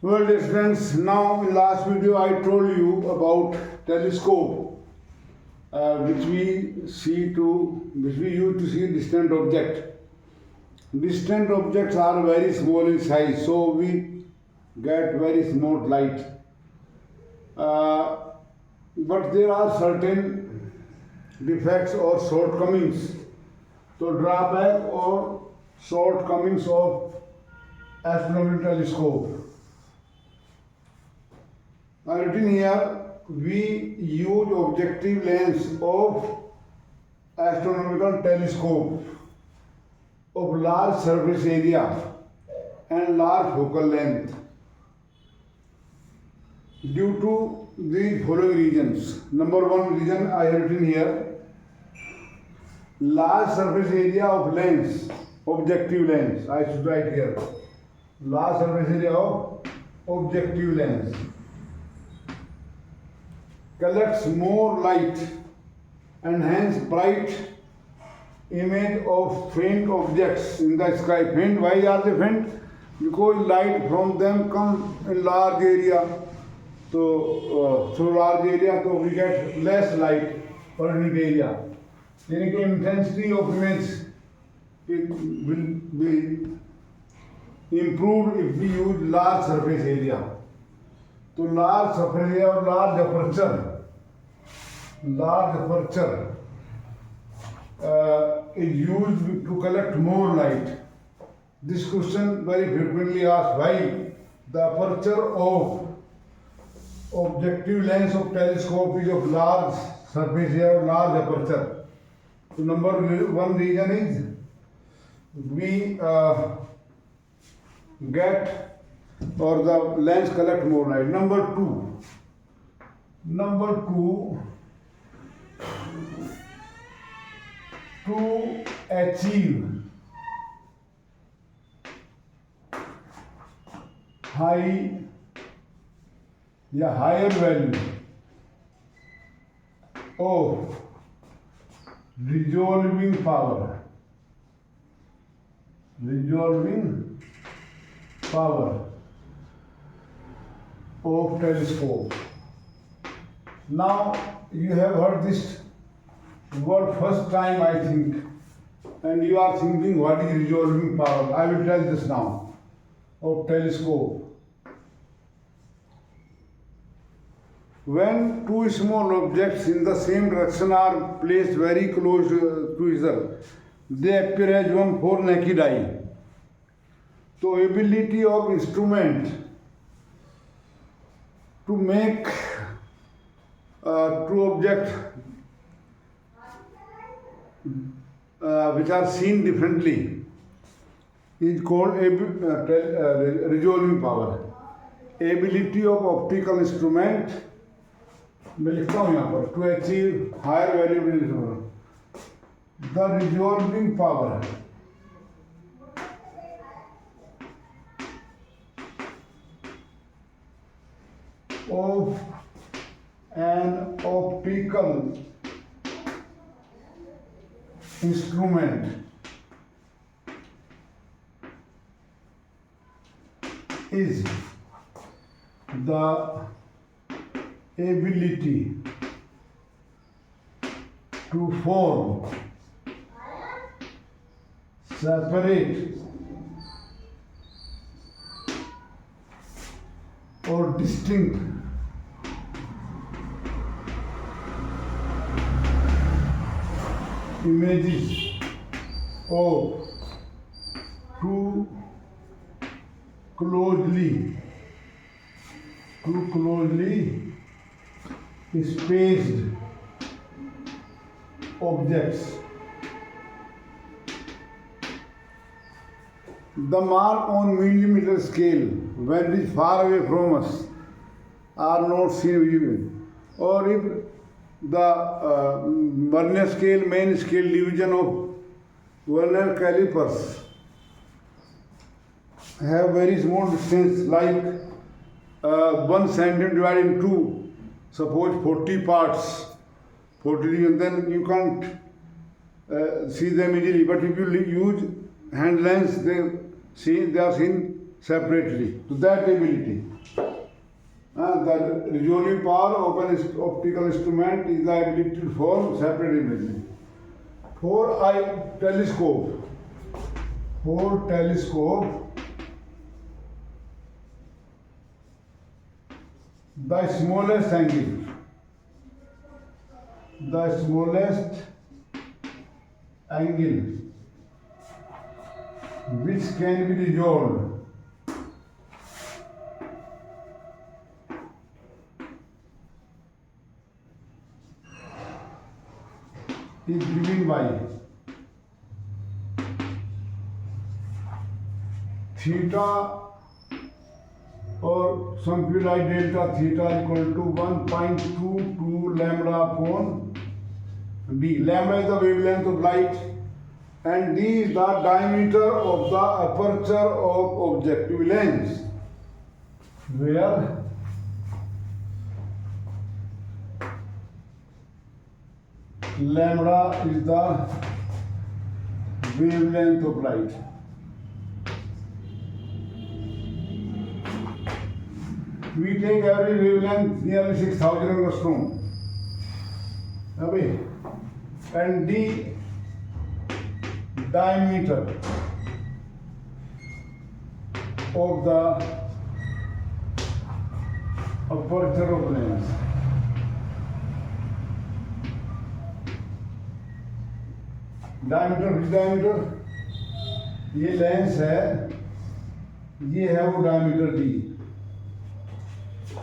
Well, dear friends, now in last video I told you about telescope, which we use to see distant object. Distant objects are very small in size, so we get very small light. Uh, but there are certain defects or shortcomings. So drawback or shortcomings of astronomical telescope. I written here, we use objective lens of astronomical telescope of large surface area and large focal length due to the following reasons. Number one reason I have written here, large surface area of lens, objective lens. I should write here, large surface area of objective lens collects more light and hence bright image of faint objects in the sky. Faint, why are they faint? Because light from them comes in large area. So through large area, so we get less light per unit area. यानी कि intensity of image it will be improved if we use large surface area. तो large surface area और large aperture is used to collect more light. This question very frequently asked, why the aperture of objective lens of telescope is of large surface area or large aperture. So number one reason is we get or the lens collect more light. Number two, to achieve higher value of resolving power of telescope. Now you have heard this word first time, I think, and you are thinking what is resolving power. I will tell this now of telescope. When two small objects in the same direction are placed very close to each other, they appear as one for naked eye. So ability of instrument to make two objects which are seen differently is called resolving power. Ability of optical instrument, मैं लिखता हूँ यहाँ पर, to achieve higher value, the resolving power of an optical instrument is the ability to form separate or distinct images of two closely spaced objects. The mark on millimeter scale, when it is far away from us, are not seen visibly. Or if the vernier scale, main scale division of vernier calipers have very small distance, like 1 centimeter divided into, suppose 40 parts, 40, and then you can't see them easily. But if you use hand lens, they are seen separately. To that ability. The resolving power of an optical instrument is the ability to form separate images. For telescope, the smallest angle which can be resolved is given by theta, or some people like delta theta equal to 1.22 lambda upon d. Lambda is the wavelength of light and d is the diameter of the aperture of objective lens, where lambda is the wavelength of light. We take every wavelength nearly 6,000 angstrom. And d diameter of the aperture of lens. diameter ये lens है, ये है वो diameter d.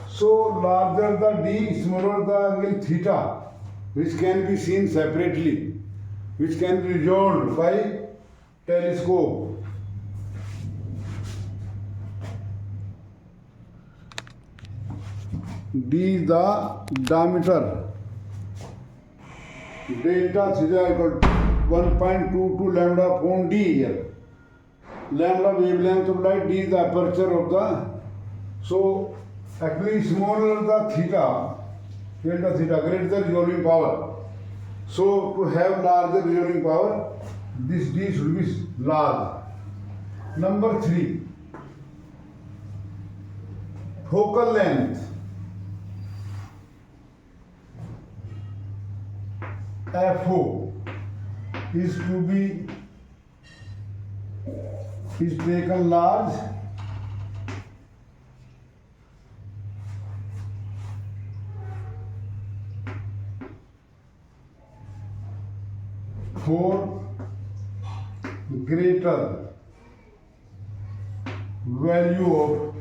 So larger the d, smaller the angle theta, which can be seen separately, which can be resolved by telescope. D is the diameter. Delta theta equal to 1.22 lambda upon d here. Lambda wavelength of light, d is the aperture of the. So actually smaller the theta, delta theta, greater the resolving power. So to have larger resolving power, this d should be large. Number 3, focal length. FO is taken large for greater value of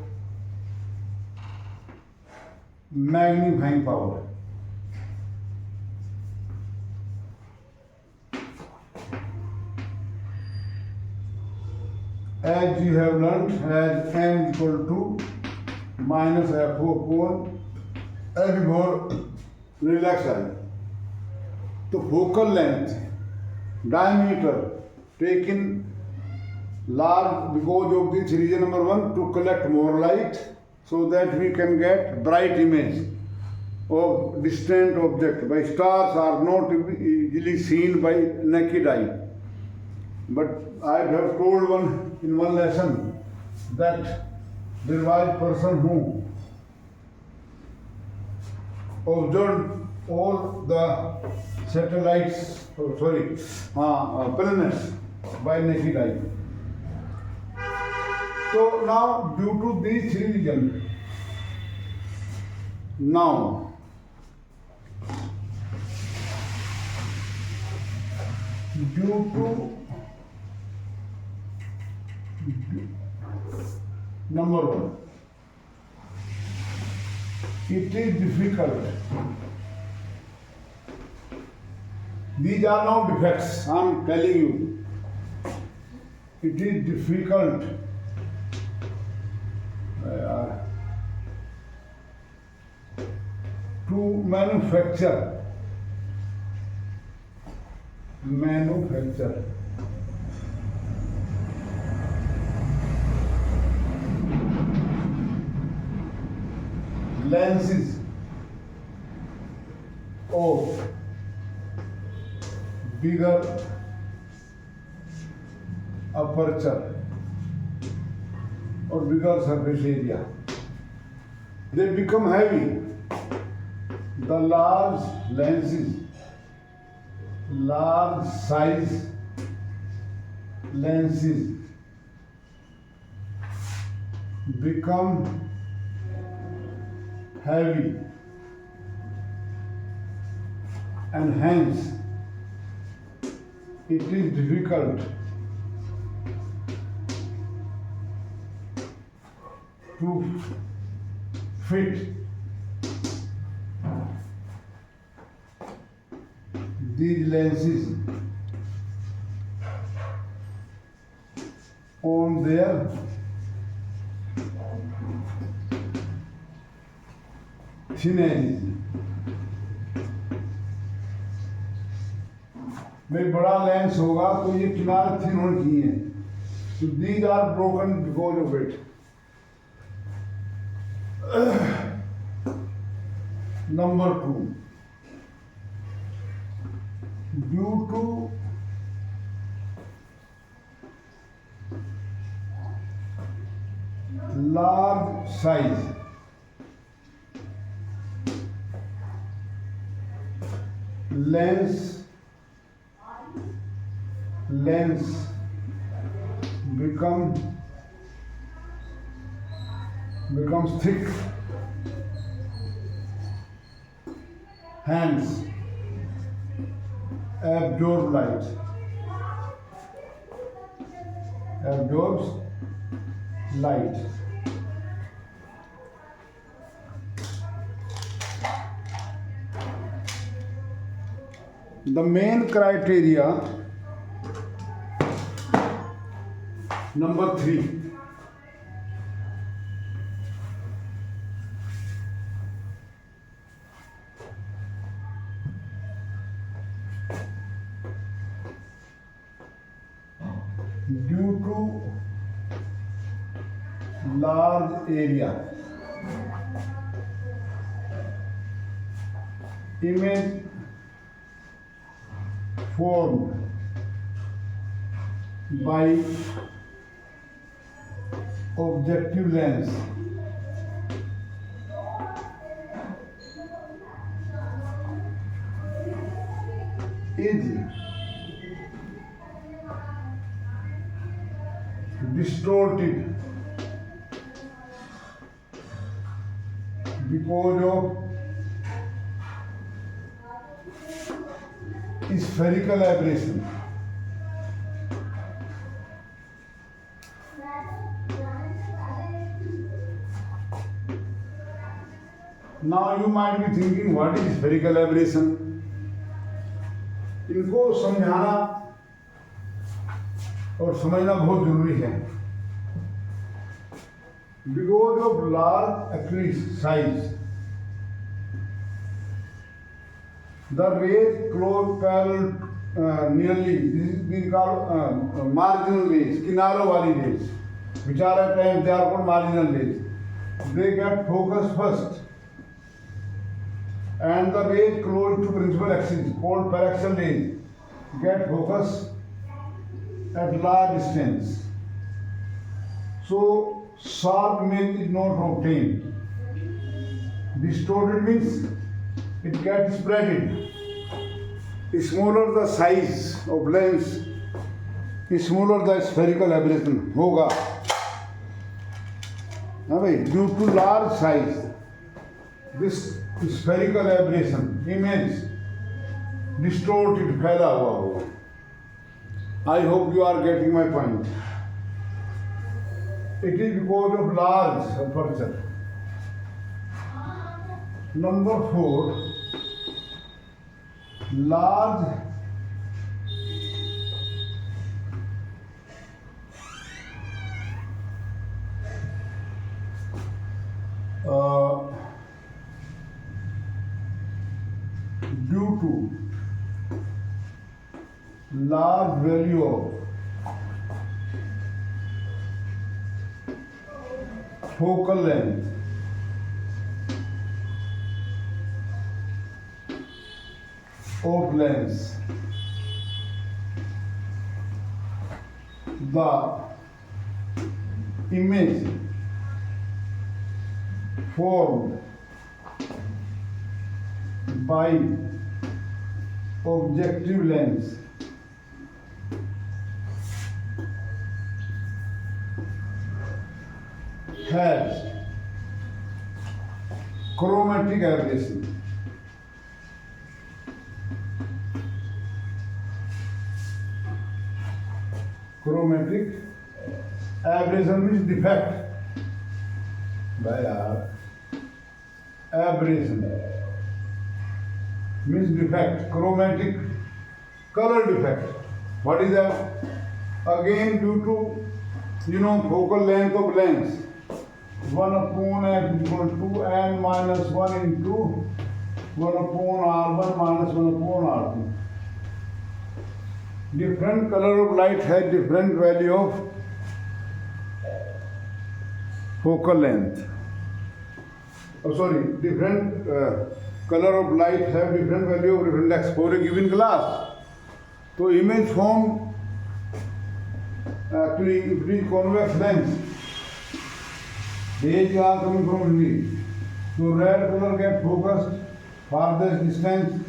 magnifying power. As you have learnt, as m equal to minus FO upon L before relax eye. So focal length, diameter taken large because of this reason number 1, to collect more light so that we can get bright image of distant object. By stars are not easily seen by naked eye. But I have told in one lesson that there was a person who observed all the satellites, planets by naked eye. So now, due to these three reasons, now due to number 1, it is difficult. These are now defects, I am telling you. It is difficult to manufacture lenses of bigger aperture or bigger surface area. They become heavy. The large size lenses become heavy, and hence it is difficult to fit these lenses on their thin edges. में बड़ा lens होगा तो ये किनारे thin होने चाहिए. So these are broken because of it. Number 2, due to large size, lens becomes thick, hence absorbs light. The main criteria, number 3, due to large area, image formed by objective lens is distorted because of spherical aberration. Now you might be thinking, what is spherical aberration? इनको समझाना और समझना बहुत जरूरी है. Because of large eclipse size, the rays close parallel nearly, this is called marginal rays, किनारों वाली rays, which are at times they are called marginal rays. They get focused first, and the rays close to principal axis, called paraxial rays, get focus at large distance. So sharp image is not obtained. Distorted means it gets spreaded. Smaller the size of lens, smaller the spherical aberration होगा. हाँ भाई, due to large size, this spherical aberration image distorted फैला हुआ होगा. I hope you are getting my point. It is because of large aperture. Number 4, large due to large value of focal length of lens, the image formed by objective lens has chromatic aberration. Chromatic aberration means defect. By aberration means defect. Chromatic color defect. What is that? Again, due to focal length of lens, 1 upon f equal to n minus 1 into 1 upon r1 minus 1 upon r2. Different color of light has different value of focal length. Different color of light have different value of reflex for a given glass. So image formed actually if it is convex lens, rays are coming from UV. So red color get focused farthest distance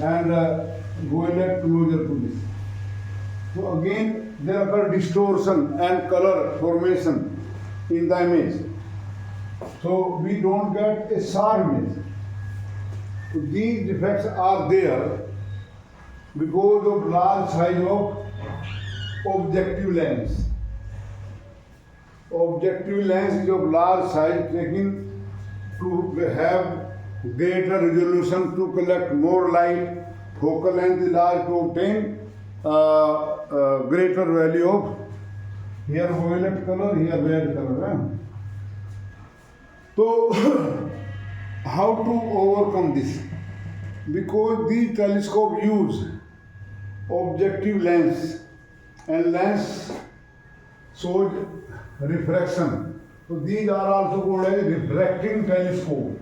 and violet closer to this. So again there occur distortion and color formation in the image. So we don't get a sharp image. So these defects are there because of large size of objective lens. Objective lens is of large size, taken to have greater resolution to collect more light. Focal length is large to obtain greater value of here violet color, here red color. So how to overcome this? Because these telescopes use objective lens and lens shows refraction. So these are also called as refracting telescope.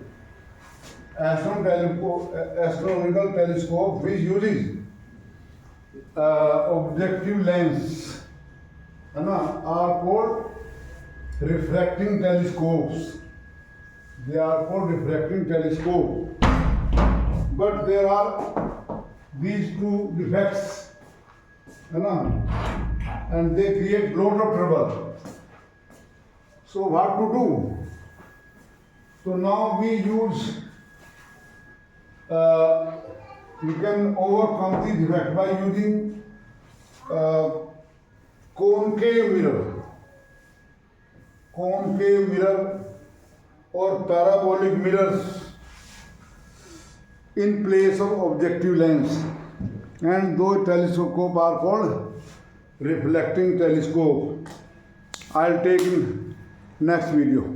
Astronomical telescope which uses objective lens are called refracting telescopes. They are called refracting telescope. But there are these two defects, and they create lot of trouble. So what to do? So now we use, we can overcome this defect by using concave mirror or parabolic mirrors in place of objective lens, and those telescopes are called reflecting telescope. I'll take in next video.